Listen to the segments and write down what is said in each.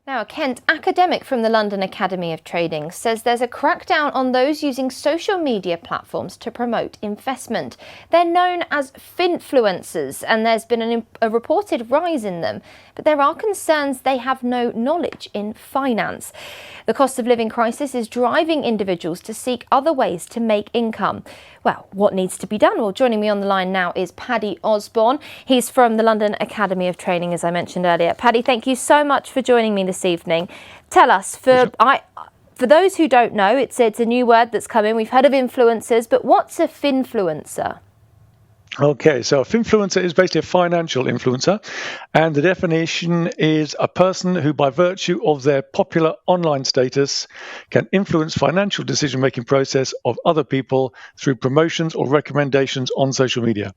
Now, a Kent academic from the London Academy of Trading says there's a crackdown on those using social media platforms to promote investment. They're known as Finfluencers, and there's been a reported rise in them, but there are concerns they have no knowledge in finance. The cost of living crisis is driving individuals to seek other ways to make income. Well, what needs to be done? Well, joining me on the line now is Paddy Osborn. He's from the London Academy of Trading, as I mentioned earlier. Paddy, thank you so much for joining me this evening. Tell us, for those who don't know, it's a new word that's come in. We've heard of influencers, but what's a finfluencer? Okay, so a finfluencer is basically a financial influencer, and the definition is a person who, by virtue of their popular online status, can influence financial decision-making process of other people through promotions or recommendations on social media.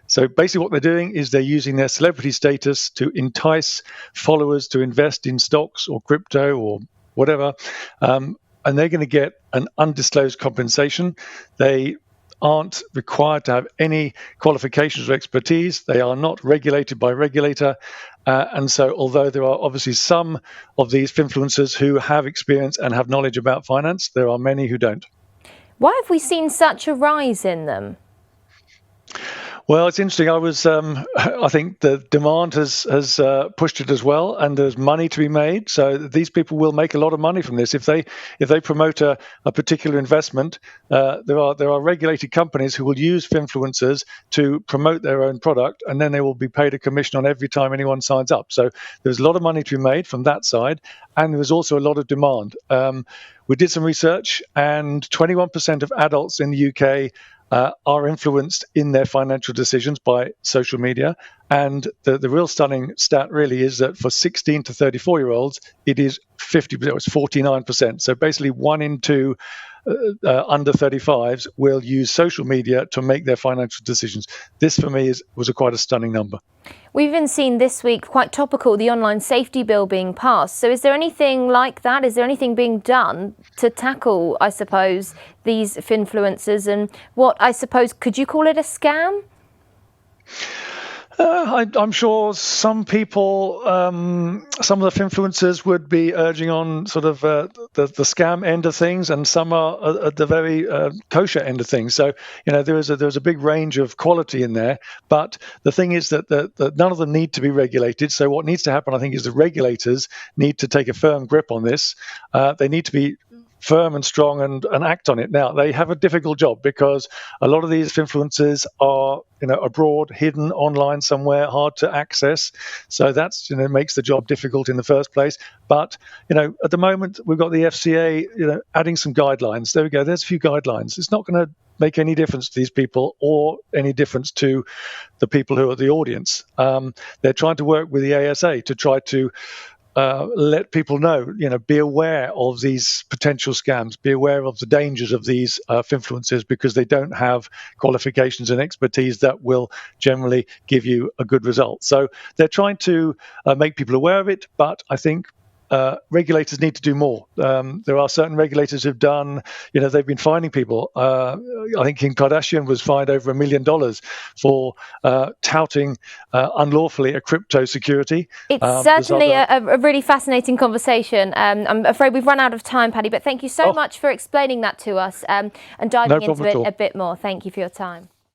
So basically what they're doing is they're using their celebrity status to entice followers to invest in stocks or crypto or whatever, and they're going to get an undisclosed compensation. They aren't required to have any qualifications or expertise. They are not regulated by a regulator. And so although there are obviously some of these influencers who have experience and have knowledge about finance, there are many who don't. Why have we seen such a rise in them? Well, it's interesting. I think the demand has pushed it as well, and there's money to be made. So these people will make a lot of money from this if they promote a particular investment. There are regulated companies who will use influencers to promote their own product, and then they will be paid a commission on every time anyone signs up. So there's a lot of money to be made from that side, and there's also a lot of demand. We did some research, and 21% of adults in the UK are influenced in their financial decisions by social media. And the real stunning stat really is that for 16 to 34-year-olds, it is 50%, it's 49%. So basically 1 in 2 under 35s will use social media to make their financial decisions. This, for me, was quite a stunning number. We've even seen this week, quite topical, the online safety bill being passed. So is there anything like that? Is there anything being done to tackle, I suppose, these finfluencers and what, I suppose, could you call it a scam? I'm sure some people, some of the influencers would be urging on sort of the scam end of things, and some are at the very kosher end of things. So, there's a big range of quality in there. But the thing is that none of them need to be regulated. So what needs to happen, I think, is the regulators need to take a firm grip on this. They need to be firm and strong and act on it. Now, they have a difficult job because a lot of these influencers are abroad, hidden online somewhere, hard to access. So that's makes the job difficult in the first place. But at the moment we've got the FCA adding some guidelines. There we go. There's a few guidelines. It's not going to make any difference to these people or any difference to the people who are the audience. They're trying to work with the ASA to try to let people know, be aware of these potential scams, be aware of the dangers of these influencers, because they don't have qualifications and expertise that will generally give you a good result. So they're trying to make people aware of it, but I think regulators need to do more. There are certain regulators who've done, they've been fining people. I think Kim Kardashian was fined over $1 million for touting unlawfully a crypto security. It's certainly a really fascinating conversation. I'm afraid we've run out of time, Paddy, but thank you so much for explaining that to us and diving into it a bit more. Thank you for your time.